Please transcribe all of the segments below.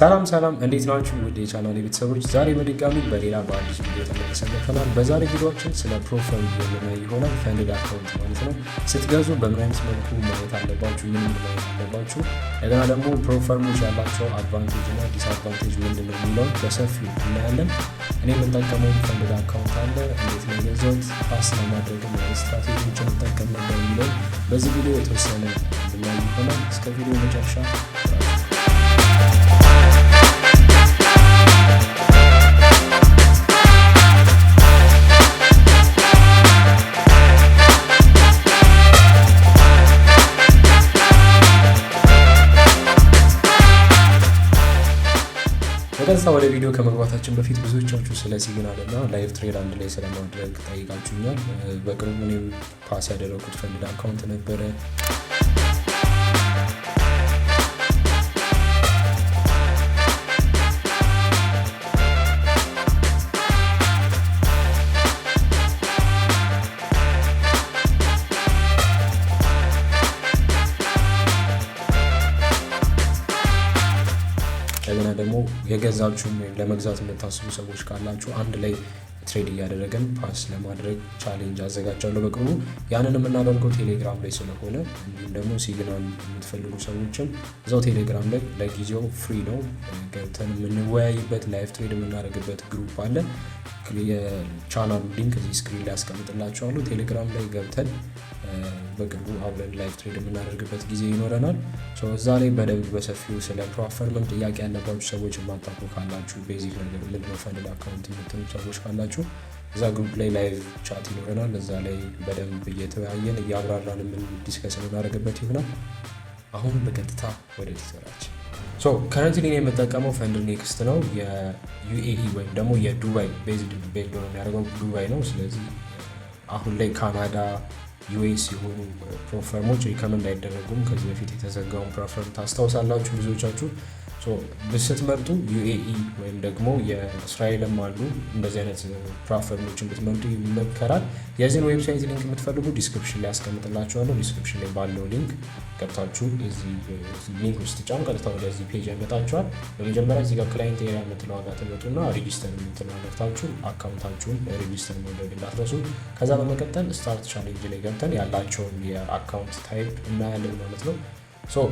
ሰላም እንዴት ናችሁ? ውድ የቻናሌ ቤተሰቦች ዛሬ በድጋሚ በሌላ በአዲስ ቪዲዮ ተመልሰናል። በዛሬ ቪዲዮአችን ስለ ፕሮፋይል የምናይ ይሆናል። ፈንድድ አካውንት ማለት ነው። ስትገዙ በምን አይነት መልኩ ማየት አለባችሁ፣ ምን ማየት አለባችሁ፣ እንደገና ደግሞ ፕሮፋይሎች ያላቸው አድቫንቴጅ እና ዲስአድቫንቴጅ ምንድነው የሚለውን በሰፊው እናያለን። እኔ የምጠቀመው ፈንድድ አካውንት አለ፣ እንዴት ነው የገዛሁት፣ ፓስ ለማድረግ ምን ስትራቴጂዎችን እንጠቀም ነበር የሚለው በዚህ ቪዲዮ የተወሰነ ብናይ ይሆናል። እስከ ቪዲዮ መጨረሻ በቀጥታ ወደ ቪዲዮ ከመግባታችን በፊት ብዙዎቻችሁ ስለ ሲግናል እና ላይቭ ትሬድ አንድ ላይ ስለማድረግ ጠይቃችሁኛል። በቅርቡ እኔም ፓስ ያደረኩት ፈንድድ አካውንት ነበረ። እንደገና ደግሞ የገዛችሁም ወይም ለመግዛት የምታስቡ ሰዎች ካላችሁ አንድ ላይ ትሬድ እያደረገን ፓስ ለማድረግ ቻሌንጅ አዘጋጃለሁ በቅርቡ። ያንን የምናደርገው ቴሌግራም ላይ ስለሆነ እንዲሁም ደግሞ ሲግናል የምትፈልጉ ሰዎችም እዛው ቴሌግራም ላይ ለጊዜው ፍሪ ነው ገብተን የምንወያይበት ላይቭ ትሬድ የምናደርግበት ግሩፕ አለ። የቻናሉ ሊንክ እዚህ ስክሪን ላይ አስቀምጥላችኋለሁ። ቴሌግራም ላይ ገብተን በቅርቡ አብረን ላይቭ ትሬድ የምናደርግበት ጊዜ ይኖረናል። እዛ ላይ በደንብ በሰፊው ስለ ፕሮፋይል ጥያቄ ያለባችሁ ሰዎች የማታውቁ ካላችሁ ቤዚክ ነገር ምንድነው ፈንድድ አካውንት የምትሉ ሰዎች ካላችሁ እዛ ግሩፕ ላይ ላይቭ ቻት ይኖረናል። እዛ ላይ በደንብ እየተወያየን እያብራራን ዲስከስ የምናደርግበት ይሆናል። አሁን በቀጥታ ወደ ቲቶራችን ከረንትሊ እኔ የምጠቀመው FundedNext ነው። የዩኤኢ ወይም ደግሞ የዱባይ ቤዝድ ነው የሚያደርገው ዱባይ ነው። ስለዚህ አሁን ላይ ካናዳ ዩኤስ የሆኑ ፕሮፈርሞች ሪከመንድ አይደረጉም። ከዚህ በፊት የተዘጋውን ፕሮፈርም ታስታውሳላችሁ ብዙዎቻችሁ። ስትመርጡ ዩኤኢ ወይም ደግሞ የእስራኤልም አሉ እንደዚህ አይነት ፕሮፈርሞችን ብትመርጡ ይመከራል። የዚህን ዌብሳይት ሊንክ የምትፈልጉ ዲስክሪፕሽን ላይ ያስቀምጥላችኋለሁ። ዲስክሪፕሽን ላይ ባለው ሊንክ ገብታችሁ እዚህ ሊንክ ውስጥ ጫኑ፣ ቀጥታ ወደዚህ ፔጅ ያመጣችኋል። በመጀመሪያ እዚህ ጋር ክላይንት ኤሪያ የምትለው ዋጋ ትመጡና ሬጂስተር የምትለው ገብታችሁ አካውንታችሁን ሬጂስተር ማድረግ እንዳትረሱ። ከዛ በመቀጠል ስታርት ቻሌንጅ ላይ ገብተን ያላቸውን የአካውንት ታይፕ እናያለን ማለት ነው።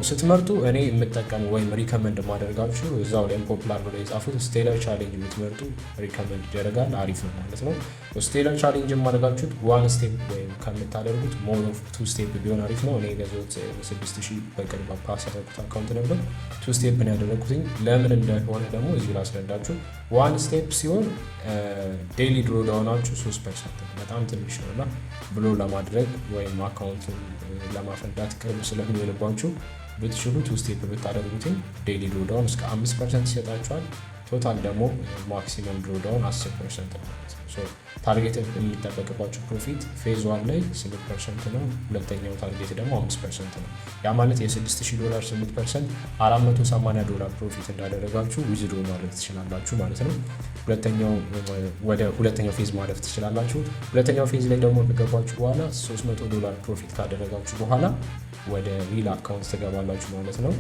ስትመርጡ እኔ የምጠቀመው ወይም ሪከመንድ ማደርጋችሁ እዛው ላይ ፖፑላር ብለው የጻፉት ስቴለር ቻሌንጅ የምትመርጡ ሪከመንድ ይደረጋል፣ አሪፍ ነው ማለት ነው። ስቴለር ቻሌንጅ የማደርጋችሁት ዋን ስቴፕ ወይም ከምታደርጉት ሞር ኦፍ ቱ ስቴፕ ቢሆን አሪፍ ነው። እኔ የገዛሁት 6000 በቅርብ ፓስ ያደረጉት አካውንት ነበር። ቱ ስቴፕ ነው ያደረጉትኝ። ለምን እንደሆነ ደግሞ እዚሁ ላስረዳችሁ። ዋን ስቴፕ ሲሆን ዴይሊ ድሮ ዳውናችሁ 3% በጣም ትንሽ ነው እና ብሎ ለማድረግ ወይም አካውንቱን ለማፈንዳት ቅርብ ስለሚሆንባችሁ ብትችሉ ቱ ስቴፕ ብታደርጉትኝ ዴይሊ ድሮ ዳውን እስከ 5% ይሰጣችኋል። ቶታል ደግሞ ማክሲመም ድሮ ዳውን 10% ነው ማለት ነው። ታርጌት የሚጠበቅባቸው ፕሮፊት ፌዝ 1 ላይ 8% ነው። ሁለተኛው ታርጌት ደግሞ 5% ነው። ያ ማለት $6000 8% $480 ፕሮፊት እንዳደረጋችሁ ዊዝድሮ ማድረግ ትችላላችሁ ማለት ነው። ወደ ሁለተኛው ፌዝ ማለፍ ትችላላችሁ። ሁለተኛው ፌዝ ላይ ደግሞ ከገባችሁ በኋላ $300 ፕሮፊት ካደረጋችሁ በኋላ ወደ ሪል አካውንት ትገባላችሁ ማለት ነው።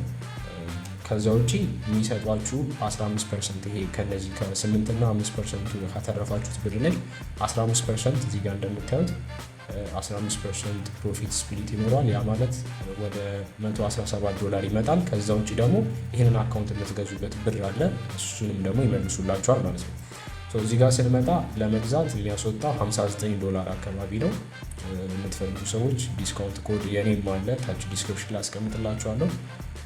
ከዛ ውጪ የሚሰጧችሁ 15% ይሄ ከነዚህ ከ8 እና 5% ካተረፋችሁት ብር ላይ 15% እዚህ ጋር እንደምታዩት 15% ፕሮፊት ስፕሊት ይኖራል። ያ ማለት ወደ $117 ይመጣል። ከዛ ውጪ ደግሞ ይህንን አካውንት የምትገዙበት ብር አለ፣ እሱንም ደግሞ ይመልሱላችኋል ማለት ነው። እዚህ ጋር ስንመጣ ለመግዛት የሚያስወጣው $59 አካባቢ ነው። የምትፈልጉ ሰዎች ዲስካውንት ኮድ የኔም አለ ታች ዲስክሪፕሽን ላይ አስቀምጥላችኋለሁ።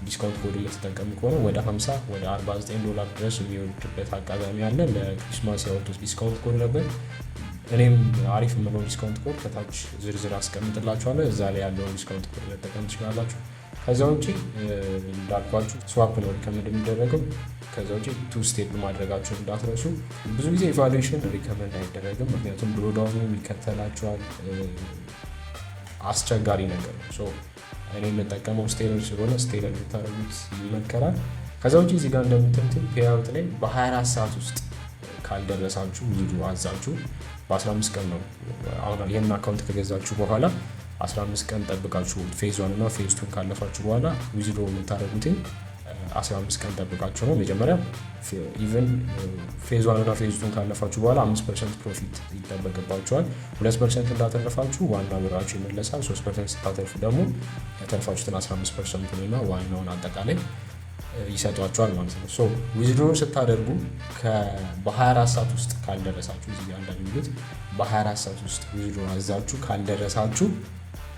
ዲስካውንት ኮድ የምትጠቀሙ ከሆነ ወደ $50 ወደ $49 ድረስ የሚወርድበት አጋጣሚ አለ። ለክሪስማስ ያወጡት ዲስካውንት ኮድ ነበር። እኔም አሪፍ የምለው ዲስካውንት ኮድ ከታች ዝርዝር አስቀምጥላችኋለሁ። እዛ ላይ ያለውን ዲስካውንት ኮድ መጠቀም ትችላላችሁ። ከዛ ውጪ እንዳልኳችሁ ስዋፕ ነው ሪከመንድ የሚደረገው። ከዛ ውጪ ቱ ስቴፕ ማድረጋችሁን እንዳትረሱ። ብዙ ጊዜ ኢቫሉዌሽን ሪከመንድ አይደረግም፣ ምክንያቱም ብሎዳውኑ ይከተላችኋል፣ አስቸጋሪ ነገር ነው። እኔ የምጠቀመው ስቴለር ስለሆነ ስቴለር ብታደርጉት ይመከራል። ከዛ ውጪ እዚህ ጋር እንደምታዩት ፔይአውት ላይ በ24 ሰዓት ውስጥ ካልደረሳችሁ ብዙ አዛችሁ በ15 ቀን ነው። አሁን ይሄን አካውንት ከገዛችሁ በኋላ 15 ቀን ጠብቃችሁ ፌዝ 1 እና ፌዝ 2 ካለፋችሁ በኋላ ዊዝድሮ የምታደርጉት 15 ቀን ጠብቃችሁ ነው። መጀመሪያ ኢቨን ፌዝ 1 እና ፌዝ 2 ካለፋችሁ በኋላ 5% ፕሮፊት ይጠበቅባችኋል። 2% እንዳተረፋችሁ ዋና ብራችሁ ይመለሳል። 3% ስታተርፉ ደግሞ ያተረፋችሁትን 15% እና ዋናውን አጠቃላይ ይሰጧችኋል ማለት ነው። ሶ ዊዝድሮ ስታደርጉ በ24 ሰዓት ውስጥ ካልደረሳችሁ እዚህ ጋር እንደሚሉት በ24 ሰዓት ውስጥ ዊዝድሮ አዛችሁ ካልደረሳችሁ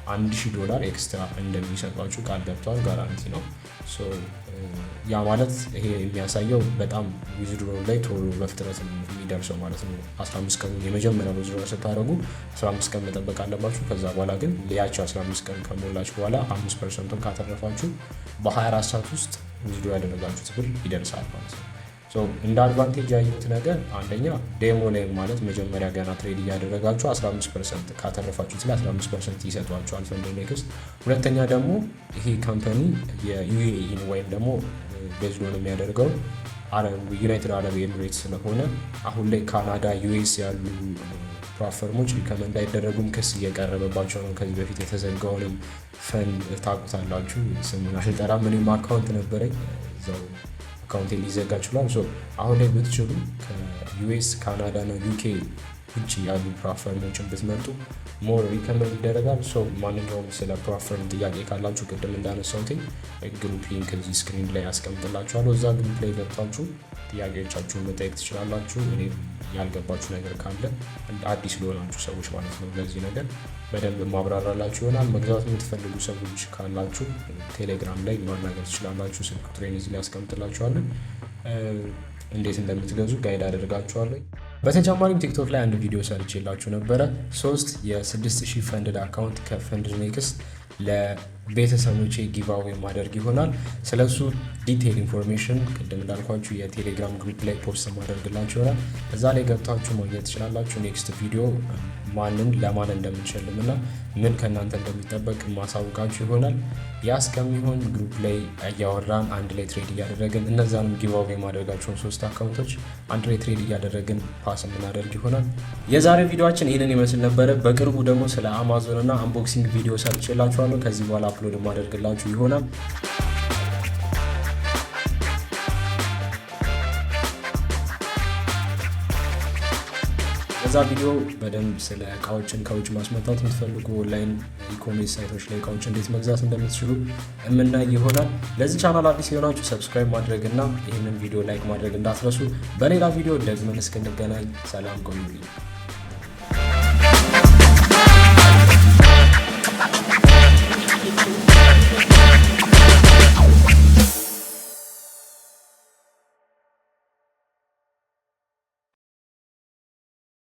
$1000 ኤክስትራ እንደሚሰጧችሁ ቃል ገብተዋል። ጋራንቲ ነው። ሶ ያ ማለት ይሄ የሚያሳየው በጣም ዊዝድሮ ላይ ቶሎ በፍጥነት የሚደርሰው ማለት ነው። 15 ቀን የመጀመሪያ ዊዝድሮ ስታደርጉ 15 ቀን መጠበቅ አለባችሁ። ከዛ በኋላ ግን ያቺ 15 ቀን ከሞላችሁ በኋላ 5%ን ካተረፋችሁ በ24 ሰዓት ውስጥ ዊዝድሮ ያደረጋችሁት ብር ይደርሳል ማለት ነው። እንደ አድቫንቴጅ ያዩት ነገር አንደኛ ዴሞ ላይ ማለት መጀመሪያ ገና ትሬድ እያደረጋችሁ 15% ካተረፋችሁት ላይ 15% ይሰጧችኋል FundedNext። ሁለተኛ ደግሞ ይሄ ካምፓኒ የዩኤኢ ወይም ደግሞ ቤዝዶን የሚያደርገው ዩናይትድ አረብ ኤሚሬትስ ስለሆነ አሁን ላይ ካናዳ፣ ዩኤስ ያሉ ፕላትፎርሞች ሪከመንድ አይደረጉም። ክስ እየቀረበባቸው ነው። ከዚህ በፊት የተዘጋውንም ፈንድ ታውቁታላችሁ። ስሙን አልጠራም። እኔም አካውንት ነበረኝ እዛው አካውንት ሊዘጋ ይችላል። አሁን ላይ ብትችሉ ከዩኤስ ካናዳ እና ዩኬ ውጭ ያሉ ፕላትፎርሞችን ብትመርጡ ሞር ሪከመንድ ይደረጋል። ማንኛውም ስለ ፕላትፎርም ጥያቄ ካላችሁ ቅድም እንዳነሳሁት ግሩፕ ሊንክ እዚህ ስክሪን ላይ አስቀምጥላችኋለሁ። እዛ ግሩፕ ላይ ገብታችሁ ጥያቄዎቻችሁን መጠየቅ ትችላላችሁ። እኔ ያልገባችሁ ነገር ካለ አዲስ ለሆናችሁ ሰዎች ማለት ነው ለዚህ ነገር በደንብ ማብራራላችሁ ይሆናል። መግዛት የምትፈልጉ ሰዎች ካላችሁ ቴሌግራም ላይ ማናገር ትችላላችሁ። ስልክ ቁጥሬን እዚህ ላይ አስቀምጥላችኋለሁ። እንዴት እንደምትገዙ ጋይድ አደርጋችኋለሁ። በተጨማሪም ቲክቶክ ላይ አንድ ቪዲዮ ሰርቼላችሁ ነበረ። 3 የ6000 ፈንድድ አካውንት ከFundedNext ለቤተሰቦቼ ጊቫዌ ማድረግ ይሆናል። ስለሱ ዲቴይል ኢንፎርሜሽን ቅድም እንዳልኳችሁ የቴሌግራም ግሩፕ ላይ ፖስት ማድረግላችሁ ይሆናል። እዛ ላይ ገብታችሁ ማግኘት ትችላላችሁ። ኔክስት ቪዲዮ ማንን ለማን እንደምንሸልም እና ምን ከእናንተ እንደሚጠበቅ ማሳውቃችሁ ይሆናል። ያ እስከሚሆን ግሩፕ ላይ እያወራን አንድ ላይ ትሬድ እያደረግን እነዛንም ጊቫዌ ማድረጋቸውን 3 አካውንቶች አንድ ላይ ትሬድ እያደረግን ፓስ የምናደርግ ይሆናል። የዛሬ ቪዲዮአችን ይህንን ይመስል ነበረ። በቅርቡ ደግሞ ስለ አማዞን እና አንቦክሲንግ ቪዲዮ ሰርቼላችኋለሁ። ከዚህ በኋላ አፕሎድ ማደርግላችሁ ይሆናል። በዛ ቪዲዮ በደንብ ስለ እቃዎችን ከውጭ ማስመጣት የምትፈልጉ ኦንላይን ኢኮሜርስ ሳይቶች ላይ እቃዎችን እንዴት መግዛት እንደምትችሉ የምናይ ይሆናል። ለዚህ ቻናል አዲስ የሆናችሁ ሰብስክራይብ ማድረግ እና ይህንን ቪዲዮ ላይክ ማድረግ እንዳትረሱ። በሌላ ቪዲዮ ደግመን እስክንገናኝ ሰላም ቆዩልኝ።